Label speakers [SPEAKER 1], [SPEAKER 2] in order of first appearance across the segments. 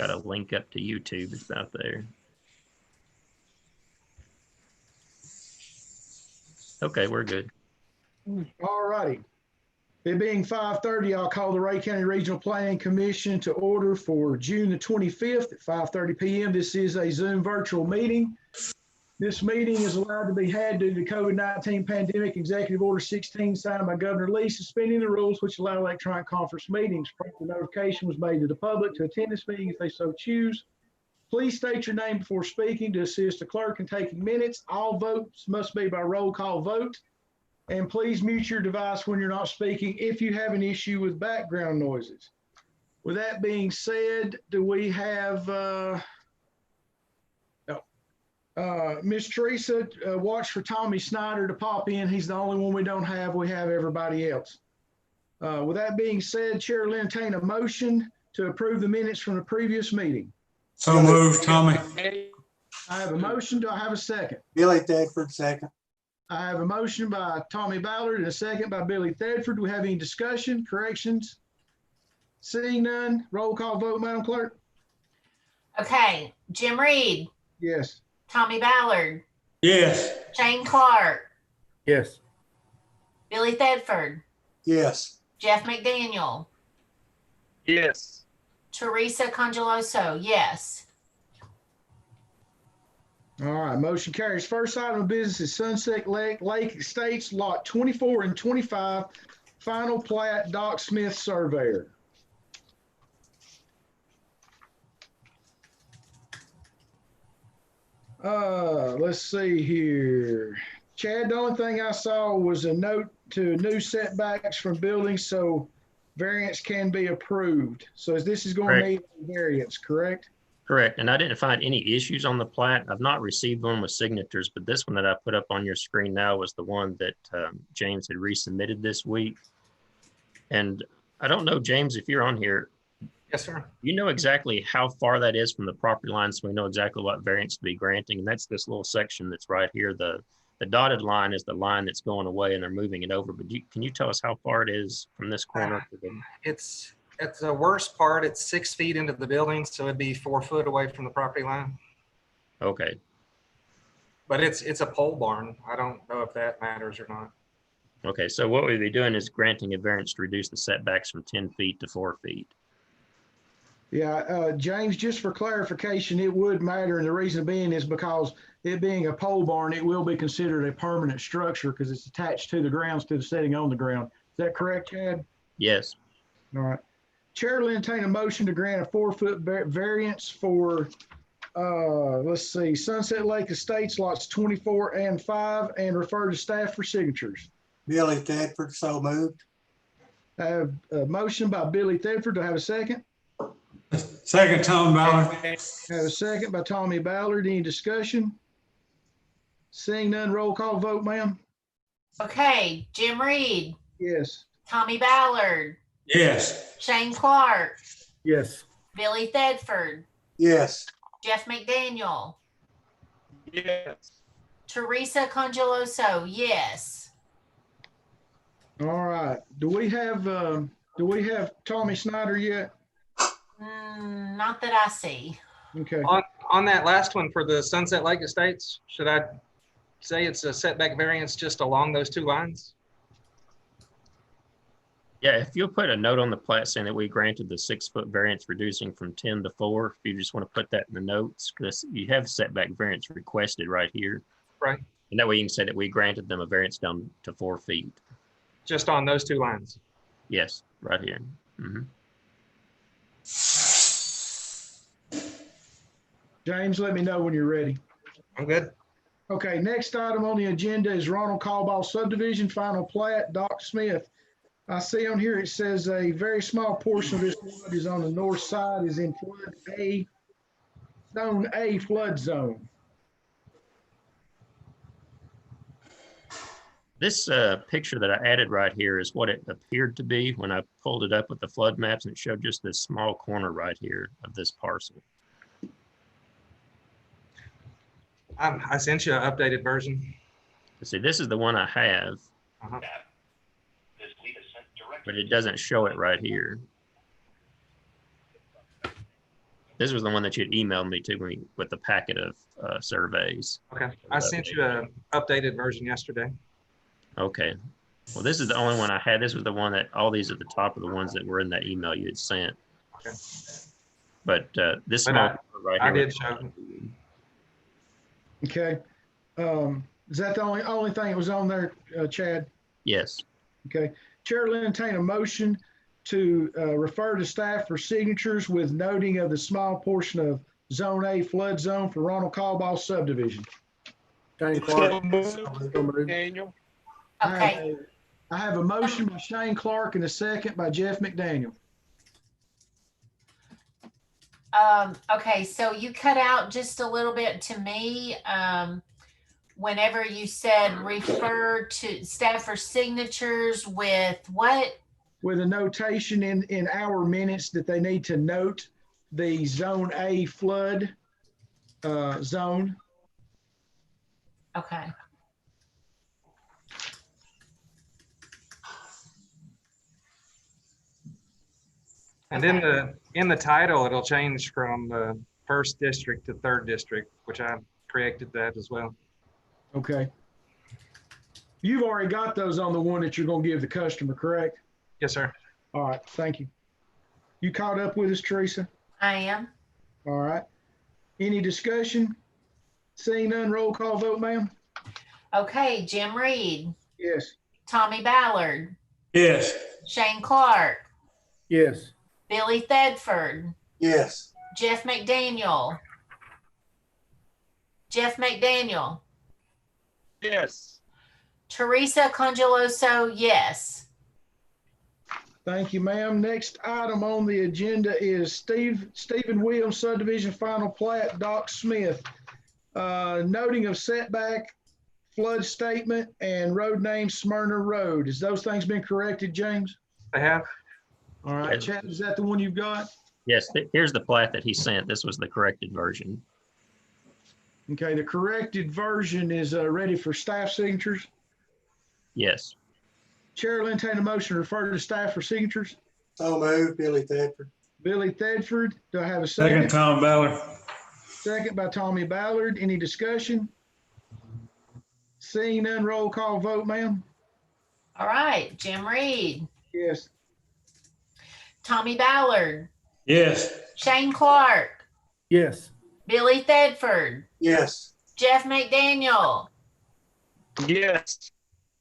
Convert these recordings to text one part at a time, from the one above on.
[SPEAKER 1] got a link up to YouTube. It's out there. Okay, we're good.
[SPEAKER 2] All righty. It being 5:30, I'll call the Rhea County Regional Planning Commission to order for June the 25th at 5:30 p.m. This is a Zoom virtual meeting. This meeting is allowed to be had due to the COVID-19 pandemic. Executive Order 16 signed by Governor Lee suspending the rules which allow electronic conference meetings. Proper notification was made to the public to attend this meeting if they so choose. Please state your name before speaking to assist the clerk in taking minutes. All votes must be by roll call vote. And please mute your device when you're not speaking if you have an issue with background noises. With that being said, do we have Miss Teresa, watch for Tommy Snyder to pop in. He's the only one we don't have. We have everybody else. With that being said, Chair will entertain a motion to approve the minutes from the previous meeting.
[SPEAKER 3] So moved, Tommy.
[SPEAKER 2] I have a motion. Do I have a second?
[SPEAKER 4] Billy Thedford, second.
[SPEAKER 2] I have a motion by Tommy Ballard and a second by Billy Thedford. Do we have any discussion, corrections? Seeing none, roll call vote, Madam Clerk.
[SPEAKER 5] Okay, Jim Reed,
[SPEAKER 2] Yes.
[SPEAKER 5] Tommy Ballard,
[SPEAKER 3] Yes.
[SPEAKER 5] Shane Clark,
[SPEAKER 6] Yes.
[SPEAKER 5] Billy Thedford,
[SPEAKER 4] Yes.
[SPEAKER 5] Jeff McDaniel,
[SPEAKER 6] Yes.
[SPEAKER 5] Teresa Congeloso, yes.
[SPEAKER 2] All right, motion carries. First item of business is Sunset Lake Estates, Lot 24 and 25, final plat, Doc Smith surveyor. Let's see here. Chad, the only thing I saw was a note to new setbacks from buildings, so variance can be approved. So this is going to need a variance, correct?
[SPEAKER 1] Correct. And I didn't find any issues on the plat. I've not received one with signatures, but this one that I put up on your screen now was the one that James had resubmitted this week. And I don't know, James, if you're on here.
[SPEAKER 6] Yes, sir.
[SPEAKER 1] You know exactly how far that is from the property line, so we know exactly what variance to be granting. And that's this little section that's right here. The dotted line is the line that's going away and they're moving it over. But can you tell us how far it is from this corner?
[SPEAKER 6] It's at the worst part, it's 6 feet into the building, so it'd be 4 foot away from the property line.
[SPEAKER 1] Okay.
[SPEAKER 6] But it's a pole barn. I don't know if that matters or not.
[SPEAKER 1] Okay, so what we'd be doing is granting a variance to reduce the setbacks from 10 feet to 4 feet.
[SPEAKER 2] Yeah, James, just for clarification, it would matter, and the reason being is because it being a pole barn, it will be considered a permanent structure because it's attached to the grounds, to the setting on the ground. Is that correct, Chad?
[SPEAKER 1] Yes.
[SPEAKER 2] All right. Chair will entertain a motion to grant a 4-foot variance for, let's see, Sunset Lake Estates, lots 24 and 5, and refer to staff for signatures.
[SPEAKER 4] Billy Thedford, so moved.
[SPEAKER 2] I have a motion by Billy Thedford. Do I have a second?
[SPEAKER 3] Second, Tom Ballard.
[SPEAKER 2] I have a second by Tommy Ballard. Any discussion? Seeing none, roll call vote, ma'am.
[SPEAKER 5] Okay, Jim Reed,
[SPEAKER 2] Yes.
[SPEAKER 5] Tommy Ballard,
[SPEAKER 3] Yes.
[SPEAKER 5] Shane Clark,
[SPEAKER 6] Yes.
[SPEAKER 5] Billy Thedford,
[SPEAKER 4] Yes.
[SPEAKER 5] Jeff McDaniel,
[SPEAKER 6] Yes.
[SPEAKER 5] Teresa Congeloso, yes.
[SPEAKER 2] All right. Do we have Tommy Snyder yet?
[SPEAKER 5] Not that I see.
[SPEAKER 2] Okay.
[SPEAKER 6] On that last one for the Sunset Lake Estates, should I say it's a setback variance just along those 2 lines?
[SPEAKER 1] Yeah, if you'll put a note on the plat saying that we granted the 6-foot variance reducing from 10 to 4, if you just want to put that in the notes, because you have setback variance requested right here.
[SPEAKER 6] Right.
[SPEAKER 1] And that way you can say that we granted them a variance down to 4 feet.
[SPEAKER 6] Just on those 2 lines?
[SPEAKER 1] Yes, right here. Mm-hmm.
[SPEAKER 2] James, let me know when you're ready.
[SPEAKER 6] I'm good.
[SPEAKER 2] Okay, next item on the agenda is Ronald Caldwell subdivision, final plat, Doc Smith. I see on here it says a very small portion of this flood is on the north side, is in flood A, zone A flood zone.
[SPEAKER 1] This picture that I added right here is what it appeared to be when I pulled it up with the flood maps, and it showed just this small corner right here of this parcel.
[SPEAKER 6] I sent you an updated version.
[SPEAKER 1] See, this is the one I have, but it doesn't show it right here. This was the one that you'd emailed me to me with the packet of surveys.
[SPEAKER 6] Okay, I sent you a updated version yesterday.
[SPEAKER 1] Okay. Well, this is the only one I had. This was the one that all these at the top of the ones that were in that email you had sent.
[SPEAKER 6] Okay.
[SPEAKER 1] But this
[SPEAKER 6] But
[SPEAKER 1] small right
[SPEAKER 6] I
[SPEAKER 1] here.
[SPEAKER 6] did show.
[SPEAKER 2] Okay. Is that the only thing that was on there, Chad?
[SPEAKER 1] Yes.
[SPEAKER 2] Okay. Chair will entertain a motion to refer to staff for signatures with noting of the small portion of Zone A flood zone for Ronald Caldwell subdivision.
[SPEAKER 7] Shane Clark.
[SPEAKER 4] So moved.
[SPEAKER 7] Daniel.
[SPEAKER 5] Okay,
[SPEAKER 2] I have a motion by Shane Clark and a second by Jeff McDaniel.
[SPEAKER 5] okay, so you cut out just a little bit to me. Whenever you said refer to staff for signatures with what?
[SPEAKER 2] With a notation in our minutes that they need to note the Zone A flood zone.
[SPEAKER 5] Okay,
[SPEAKER 6] And in the title, it'll change from the first district to third district, which I corrected that as well.
[SPEAKER 2] Okay. You've already got those on the one that you're going to give the customer, correct?
[SPEAKER 6] Yes, sir.
[SPEAKER 2] All right, thank you. You caught up with us, Teresa?
[SPEAKER 5] I am.
[SPEAKER 2] All right. Any discussion? Seeing none, roll call vote, ma'am?
[SPEAKER 5] Okay, Jim Reed,
[SPEAKER 2] Yes.
[SPEAKER 5] Tommy Ballard,
[SPEAKER 3] Yes.
[SPEAKER 5] Shane Clark,
[SPEAKER 7] Yes.
[SPEAKER 5] Billy Thedford,
[SPEAKER 4] Yes.
[SPEAKER 5] Jeff McDaniel. Jeff McDaniel.
[SPEAKER 7] Yes.
[SPEAKER 5] Teresa Congeloso, yes.
[SPEAKER 2] Thank you, ma'am. Next item on the agenda is Stephen Williams subdivision final plat, Doc Smith. Noting of setback, flood statement, and road name Smyrna Road. Has those things been corrected, James?
[SPEAKER 6] They have.
[SPEAKER 2] All right,
[SPEAKER 1] Yes.
[SPEAKER 2] Chad, is that the one you've got?
[SPEAKER 1] Yes. Here's the plat that he sent. This was the corrected version.
[SPEAKER 2] Okay, the corrected version is ready for staff signatures.
[SPEAKER 1] Yes.
[SPEAKER 2] Chair will entertain a motion to refer to staff for signatures.
[SPEAKER 4] So moved. Billy Thedford.
[SPEAKER 2] Billy Thedford, do I have a
[SPEAKER 3] Second,
[SPEAKER 2] second?
[SPEAKER 3] Tom Ballard.
[SPEAKER 2] Second by Tommy Ballard. Any discussion? Seeing none, roll call vote, ma'am.
[SPEAKER 5] All right, Jim Reed,
[SPEAKER 2] Yes.
[SPEAKER 5] Tommy Ballard,
[SPEAKER 3] Yes.
[SPEAKER 5] Shane Clark,
[SPEAKER 7] Yes.
[SPEAKER 5] Billy Thedford,
[SPEAKER 4] Yes.
[SPEAKER 5] Jeff McDaniel,
[SPEAKER 7] Yes.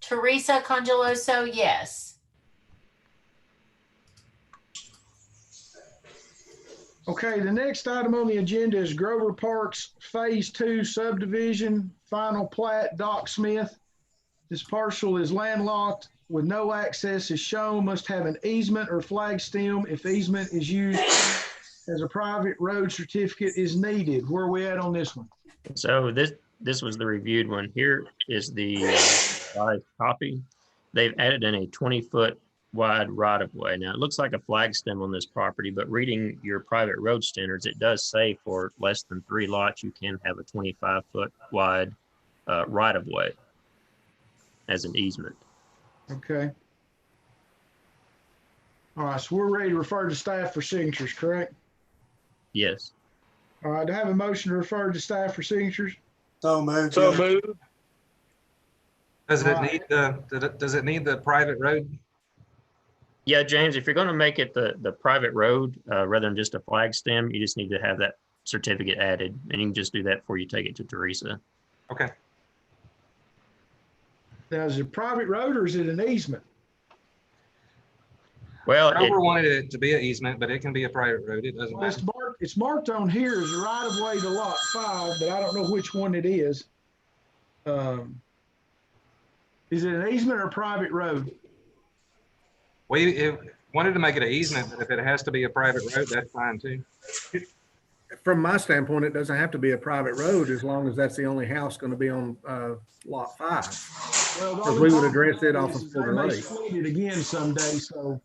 [SPEAKER 5] Teresa Congeloso, yes.
[SPEAKER 2] Okay, the next item on the agenda is Grover Parks Phase 2 subdivision, final plat, Doc Smith. This parcel is landlocked with no access is shown, must have an easement or flag stem if easement is used as a private road certificate is needed. Where are we at on this one?
[SPEAKER 1] So this was the reviewed one. Here is the revised copy. They've added in a 20-foot wide right of way. Now it looks like a flag stem on this property, but reading your private road standards, it does say for less than 3 lots, you can have a 25-foot wide right of way as an easement.
[SPEAKER 2] Okay. All right, so we're ready to refer to staff for signatures, correct?
[SPEAKER 1] Yes.
[SPEAKER 2] All right, do I have a motion to refer to staff for signatures?
[SPEAKER 4] So moved.
[SPEAKER 7] So
[SPEAKER 4] Billy.
[SPEAKER 7] moved.
[SPEAKER 6] Does
[SPEAKER 2] Right.
[SPEAKER 6] it need the private road?
[SPEAKER 1] Yeah, James, if you're going to make it the private road rather than just a flag stem, you just need to have that certificate added, and you can just do that before you take it to Teresa.
[SPEAKER 6] Okay.
[SPEAKER 2] Now, is it a private road or is it an easement?
[SPEAKER 1] Well,
[SPEAKER 6] Grover wanted it to be an easement, but it can be a private road. It doesn't
[SPEAKER 2] Well,
[SPEAKER 6] matter.
[SPEAKER 2] it's marked on here as a right of way to lot 5, but I don't know which one it is. Is it an easement or a private road?
[SPEAKER 6] We wanted to make it an easement, but if it has to be a private road, that's fine too.
[SPEAKER 7] From my standpoint, it doesn't have to be a private road as long as that's the only house going to be on lot 5.
[SPEAKER 2] Well, the
[SPEAKER 7] Because
[SPEAKER 2] only
[SPEAKER 7] we would address it
[SPEAKER 2] problem
[SPEAKER 7] off
[SPEAKER 2] is
[SPEAKER 7] of
[SPEAKER 2] they
[SPEAKER 7] Porter
[SPEAKER 2] may
[SPEAKER 7] Lake.
[SPEAKER 2] split it again someday, so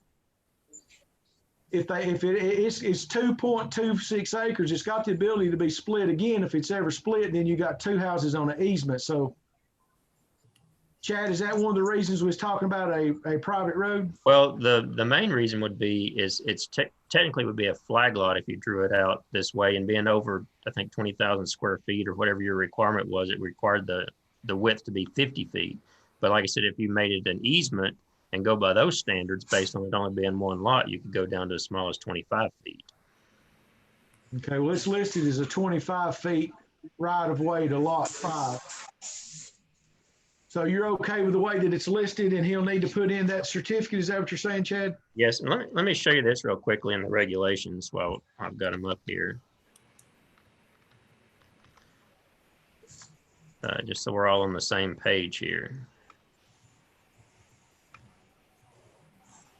[SPEAKER 2] if it's 2.26 acres, it's got the ability to be split again. If it's ever split, then you got 2 houses on an easement, so Chad, is that one of the reasons we was talking about a private road?
[SPEAKER 1] Well, the main reason would be is it's technically would be a flag lot if you drew it out this way, and being over, I think, 20,000 square feet or whatever your requirement was, it required the width to be 50 feet. But like I said, if you made it an easement and go by those standards based on it only being one lot, you could go down to as small as 25 feet.
[SPEAKER 2] Okay, well, it's listed as a 25 feet right of way to lot 5. So you're okay with the way that it's listed, and he'll need to put in that certificate? Is that what you're saying, Chad?
[SPEAKER 1] Yes, and let me show you this real quickly in the regulations while I've got them up here. Just so we're all on the same page here.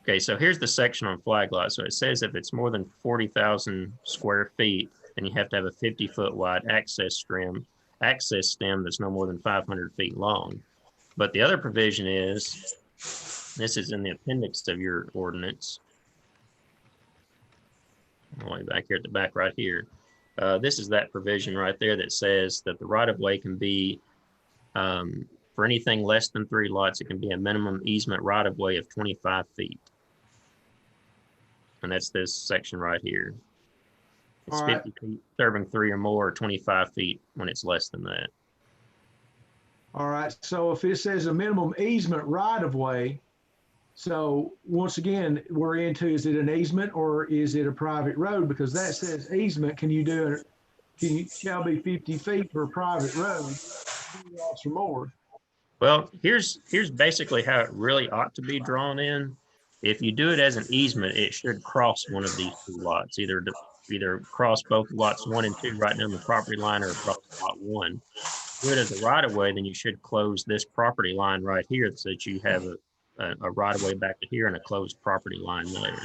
[SPEAKER 1] Okay, so here's the section on flag lot. So it says if it's more than 40,000 square feet, then you have to have a 50-foot wide access stem that's no more than 500 feet long. But the other provision is, this is in the appendix of your ordinance. All the way back here at the back right here. This is that provision right there that says that the right-of-way can be, for anything less than 3 lots, it can be a minimum easement right-of-way of 25 feet. And that's this section right here. It's 50 feet serving 3 or more, or 25 feet when it's less than that.
[SPEAKER 2] All right, so if it says a minimum easement right of way, so once again, we're into, is it an easement or is it a private road? Because that says easement, shall be 50 feet for a private road, 2 lots or more.
[SPEAKER 1] Well, here's basically how it really ought to be drawn in. If you do it as an easement, it should cross one of these 2 lots, either cross both lots 1 and 2 right down the property line, or across lot 1. Do it as a right of way, then you should close this property line right here so that you have a right of way back to here and a closed property line there.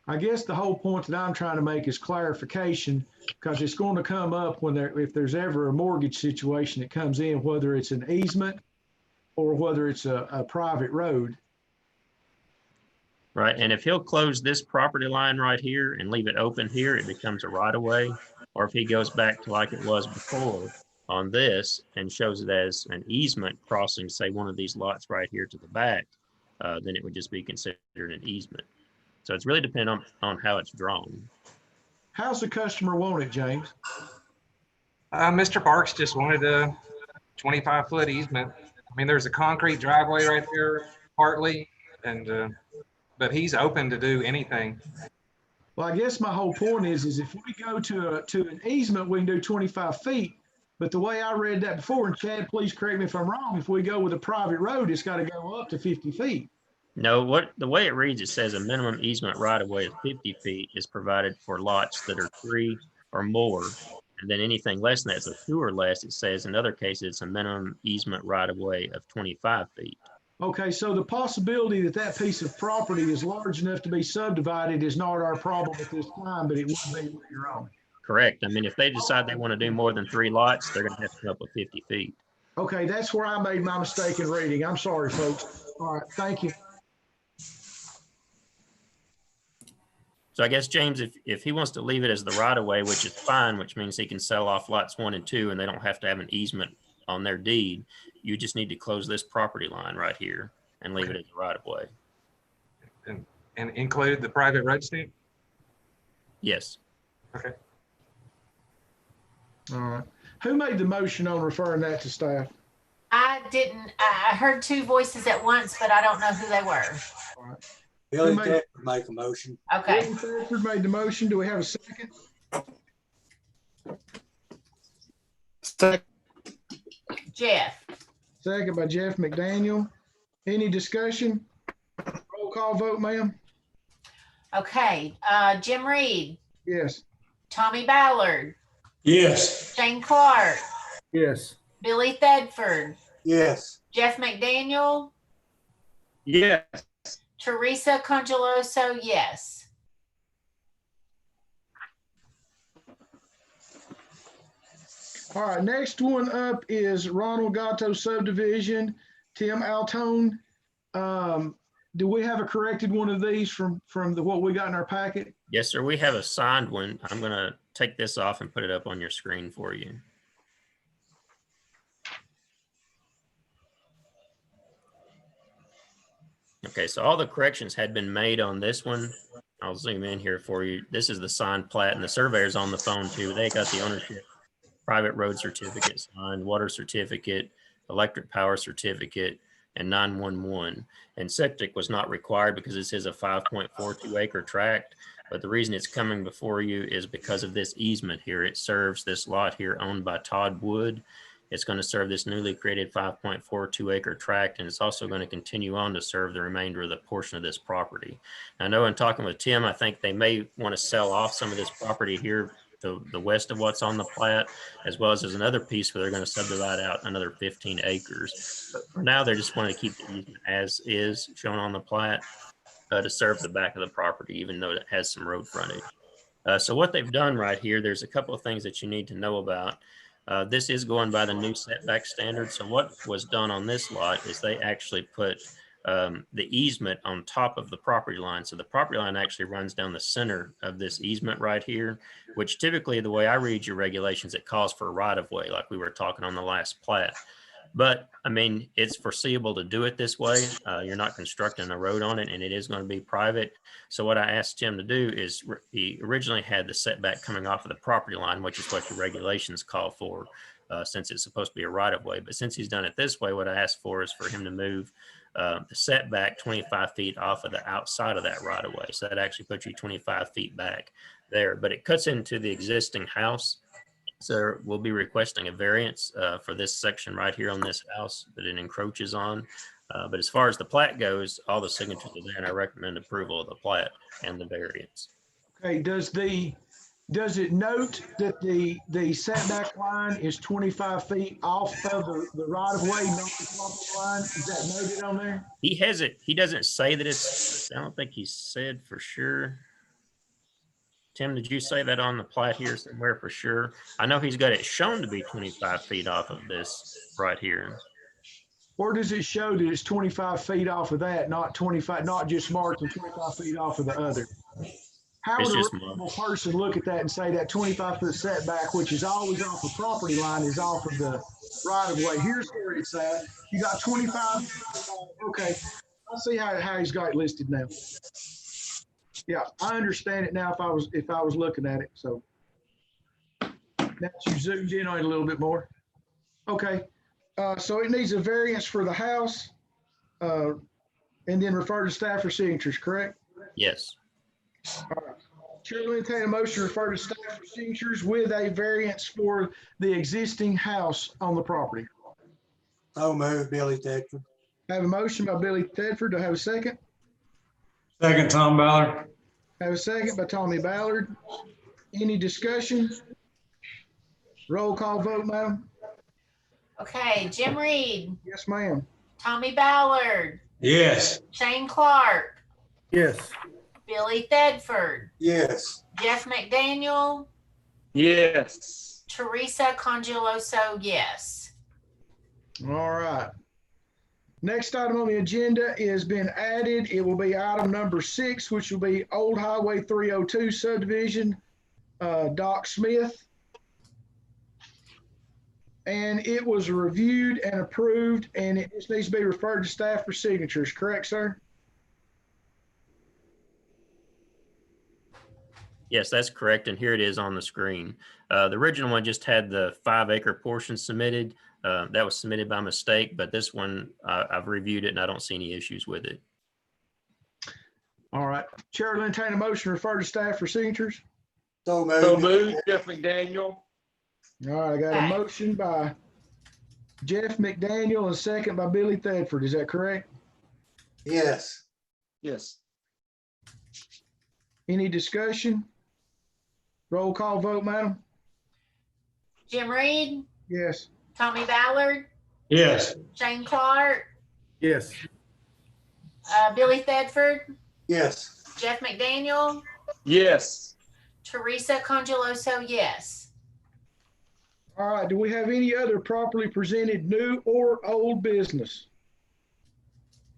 [SPEAKER 2] I guess the whole point that I'm trying to make is clarification, because it's going to come up if there's ever a mortgage situation that comes in, whether it's an easement or whether it's a private road.
[SPEAKER 1] Right, and if he'll close this property line right here and leave it open here, it becomes a right of way. Or if he goes back to like it was before on this and shows it as an easement crossing, say, one of these lots right here to the back, then it would just be considered an easement. So it's really dependent on how it's drawn.
[SPEAKER 2] How's the customer want it, James?
[SPEAKER 6] Mr. Parks just wanted a 25-foot easement. I mean, there's a concrete driveway right there partly, and but he's open to do anything.
[SPEAKER 2] Well, I guess my whole point is if we go to an easement, we can do 25 feet. But the way I read that before, and Chad, please correct me if I'm wrong, if we go with a private road, it's got to go up to 50 feet.
[SPEAKER 1] No, the way it reads, it says a minimum easement right of way of 50 feet is provided for lots that are 3 or more. And then anything less than that, so 2 or less, it says in other cases, it's a minimum easement right of way of 25 feet.
[SPEAKER 2] Okay, so the possibility that that piece of property is large enough to be subdivided is not our problem at this time, but it will be later on.
[SPEAKER 1] Correct. I mean, if they decide they want to do more than 3 lots, they're going to have to come up with 50 feet.
[SPEAKER 2] Okay, that's where I made my mistake in reading. I'm sorry, folks. All right, thank you.
[SPEAKER 1] So I guess, James, if he wants to leave it as the right of way, which is fine, which means he can sell off lots 1 and 2, and they don't have to have an easement on their deed, you just need to close this property line right here and leave it as a right of way.
[SPEAKER 6] And include the private road stamp?
[SPEAKER 1] Yes.
[SPEAKER 6] Okay.
[SPEAKER 2] All right. Who made the motion on referring that to staff?
[SPEAKER 5] I didn't, I heard 2 voices at once, but I don't know who they were.
[SPEAKER 2] All right.
[SPEAKER 4] Billy
[SPEAKER 2] Who made-
[SPEAKER 4] Tedford make a motion.
[SPEAKER 5] Okay.
[SPEAKER 2] Billy Tedford made the motion. Do we have a second?
[SPEAKER 5] Jeff.
[SPEAKER 2] Second by Jeff McDaniel. Any discussion? Roll call vote, ma'am?
[SPEAKER 5] Okay. Jim Reed,
[SPEAKER 2] Yes.
[SPEAKER 5] Tommy Ballard,
[SPEAKER 3] Yes.
[SPEAKER 5] Shane Clark,
[SPEAKER 7] Yes.
[SPEAKER 5] Billy Thedford,
[SPEAKER 4] Yes.
[SPEAKER 5] Jeff McDaniel,
[SPEAKER 3] Yes.
[SPEAKER 5] Teresa Congeloso, yes.
[SPEAKER 2] All right, next one up is Ronald Gatto subdivision, Tim Altone. Do we have a corrected one of these from what we got in our packet?
[SPEAKER 1] Yes, sir. We have a signed one. I'm going to take this off and put it up on your screen for you. Okay, so all the corrections had been made on this one. I'll zoom in here for you. This is the signed plat, and the surveyor's on the phone too. They got the ownership, private road certificate signed, water certificate, electric power certificate, and 911. And septic was not required because this is a 5.42 acre tract. But the reason it's coming before you is because of this easement here. It serves this lot here owned by Todd Wood. It's going to serve this newly created 5.42 acre tract, and it's also going to continue on to serve the remainder of the portion of this property. I know in talking with Tim, I think they may want to sell off some of this property here to the west of what's on the plat, as well as there's another piece where they're going to subdivide out another 15 acres. But for now, they just want to keep the easement as is shown on the plat to serve the back of the property, even though it has some road frontage. So what they've done right here, there's a couple of things that you need to know about. This is going by the new setback standard. So what was done on this lot is they actually put the easement on top of the property line. So the property line actually runs down the center of this easement right here, which typically the way I read your regulations, it calls for a right of way, like we were talking on the last plat. But I mean, it's foreseeable to do it this way. You're not constructing a road on it, and it is going to be private. So what I asked Tim to do is he originally had the setback coming off of the property line, which is what your regulations call for, since it's supposed to be a right of way. But since he's done it this way, what I asked for is for him to move the setback 25 feet off of the outside of that right of way. So that actually puts you 25 feet back there, but it cuts into the existing house. So we'll be requesting a variance for this section right here on this house that it encroaches on. But as far as the plat goes, all the signatures are there, and I recommend approval of the plat and the variance.
[SPEAKER 2] Okay, does it note that the setback line is 25 feet off of the right of way, not the property line? Is that noted on there?
[SPEAKER 1] He has it. He doesn't say that it's, I don't think he said for sure. Tim, did you say that on the plat here somewhere for sure? I know he's got it shown to be 25 feet off of this right here.
[SPEAKER 2] Or does it show that it's 25 feet off of that, not 25, not just marked and 25 feet off of the other? How
[SPEAKER 1] It's
[SPEAKER 2] would a
[SPEAKER 1] just
[SPEAKER 2] reasonable person look at that and say that 25-foot setback, which is always off the property line, is off of the right of way? Here's where it's at. You got 25. Okay, I see how he's got it listed now. Yeah, I understand it now if I was looking at it. So now you zoomed in on it a little bit more. Okay, so it needs a variance for the house, and then refer to staff for signatures, correct?
[SPEAKER 1] Yes.
[SPEAKER 2] All right. Chair will entertain a motion to refer to staff for signatures with a variance for the existing house on the property.
[SPEAKER 4] So moved, Billy Tedford.
[SPEAKER 2] I have a motion by Billy Tedford. Do I have a second?
[SPEAKER 3] Second, Tom Ballard.
[SPEAKER 2] I have a second by Tommy Ballard. Any discussion? Roll call vote, madam.
[SPEAKER 5] Okay, Jim Reed,
[SPEAKER 2] Yes, ma'am.
[SPEAKER 5] Tommy Ballard,
[SPEAKER 3] Yes.
[SPEAKER 5] Shane Clark,
[SPEAKER 7] Yes.
[SPEAKER 5] Billy Thedford,
[SPEAKER 4] Yes.
[SPEAKER 5] Jeff McDaniel,
[SPEAKER 3] Yes.
[SPEAKER 5] Teresa Congeloso, yes.
[SPEAKER 2] All right. Next item on the agenda is been added. It will be item number 6, which will be Old Highway 302 subdivision, Doc Smith. And it was reviewed and approved, and it just needs to be referred to staff for signatures. Correct, sir?
[SPEAKER 1] Yes, that's correct. And here it is on the screen. The original one just had the 5-acre portion submitted. That was submitted by mistake, but this one, I've reviewed it and I don't see any issues with it.
[SPEAKER 2] All right. Chair will entertain a motion to refer to staff for signatures.
[SPEAKER 4] So moved.
[SPEAKER 3] So moved, Jeff McDaniel.
[SPEAKER 2] All right, I got a
[SPEAKER 5] Okay.
[SPEAKER 2] motion by Jeff McDaniel and a second by Billy Thedford. Is that correct?
[SPEAKER 4] Yes.
[SPEAKER 3] Yes.
[SPEAKER 2] Any discussion? Roll call vote, madam?
[SPEAKER 5] Jim Reed,
[SPEAKER 2] Yes.
[SPEAKER 5] Tommy Ballard,
[SPEAKER 3] Yes.
[SPEAKER 5] Shane Clark,
[SPEAKER 7] Yes.
[SPEAKER 5] Billy Thedford,
[SPEAKER 4] Yes.
[SPEAKER 5] Jeff McDaniel,
[SPEAKER 3] Yes.
[SPEAKER 5] Teresa Congeloso, yes.
[SPEAKER 2] All right, do we have any other properly presented new or old business?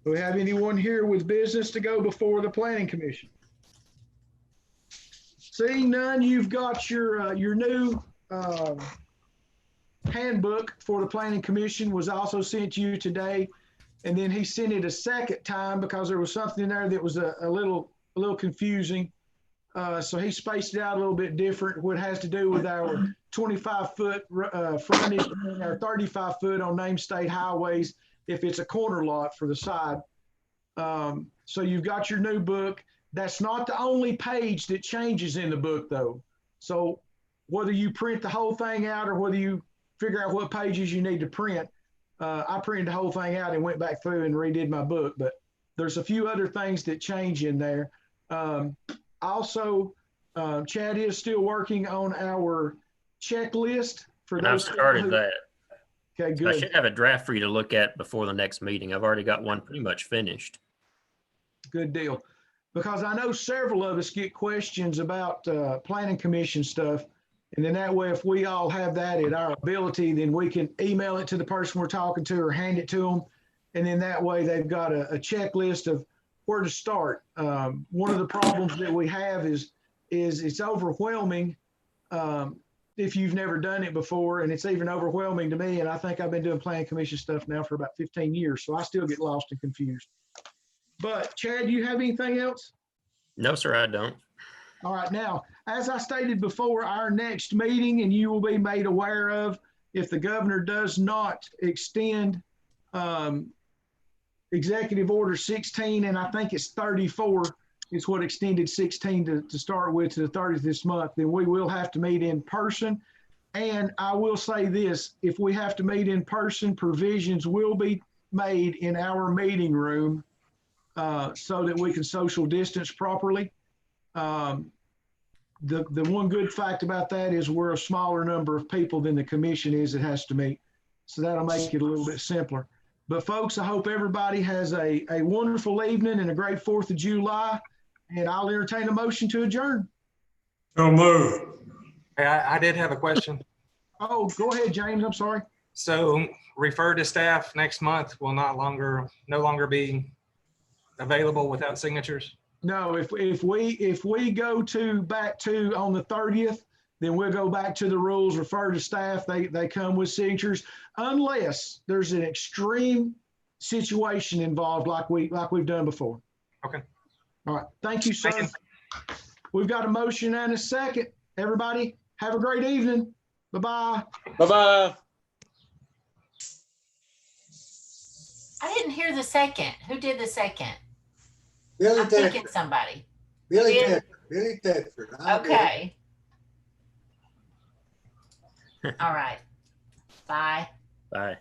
[SPEAKER 2] Do we have anyone here with business to go before the planning commission? Seeing none, you've got your new handbook for the planning commission was also sent to you today. And then he sent it a second time because there was something in there that was a little confusing. So he spaced it out a little bit different, what has to do with our 25-foot frontage and our 35-foot on named state highways if it's a corner lot for the side. So you've got your new book. That's not the only page that changes in the book, though. So whether you print the whole thing out or whether you figure out what pages you need to print, I printed the whole thing out and went back through and redid my book. But there's a few other things that change in there. Also, Chad is still working on our checklist for
[SPEAKER 1] And I've
[SPEAKER 2] those.
[SPEAKER 1] started that.
[SPEAKER 2] Okay,
[SPEAKER 1] So I
[SPEAKER 2] good.
[SPEAKER 1] should have a draft for you to look at before the next meeting. I've already got one pretty much finished.
[SPEAKER 2] Good deal. Because I know several of us get questions about planning commission stuff. And then that way, if we all have that at our ability, then we can email it to the person we're talking to or hand it to them. And then that way they've got a checklist of where to start. One of the problems that we have is it's overwhelming if you've never done it before. And it's even overwhelming to me. And I think I've been doing planning commission stuff now for about 15 years. So I still get lost and confused. But Chad, do you have anything else?
[SPEAKER 1] No, sir, I don't.
[SPEAKER 2] All right. Now, as I stated before, our next meeting, and you will be made aware of if the governor does not extend Executive Order 16, and I think it's 34 is what extended 16 to start with to the 30th this month, then we will have to meet in person. And I will say this, if we have to meet in person, provisions will be made in our meeting room so that we can social distance properly. The one good fact about that is we're a smaller number of people than the commission is that has to meet. So that'll make it a little bit simpler. But folks, I hope everybody has a wonderful evening and a great 4th of July. And I'll entertain a motion to adjourn.
[SPEAKER 3] So move.
[SPEAKER 6] Hey, I did have a question.
[SPEAKER 2] Oh, go ahead, James. I'm sorry.
[SPEAKER 6] So refer to staff next month will no longer be available without signatures?
[SPEAKER 2] No, if we go back to on the 30th, then we'll go back to the rules, refer to staff. They come with signatures unless there's an extreme situation involved like we've done before.
[SPEAKER 6] Okay.
[SPEAKER 2] All right. Thank you, sir.
[SPEAKER 6] Thank you.
[SPEAKER 2] We've got a motion and a second. Everybody have a great evening. Bye-bye.
[SPEAKER 3] Bye-bye.
[SPEAKER 5] I didn't hear the second. Who did the second?
[SPEAKER 4] Billy
[SPEAKER 5] I'm thinking
[SPEAKER 4] Tedford.
[SPEAKER 5] somebody.
[SPEAKER 4] Billy
[SPEAKER 5] did?
[SPEAKER 4] Tedford. Billy Tedford. I did.
[SPEAKER 5] Okay. All right. Bye.
[SPEAKER 1] Bye.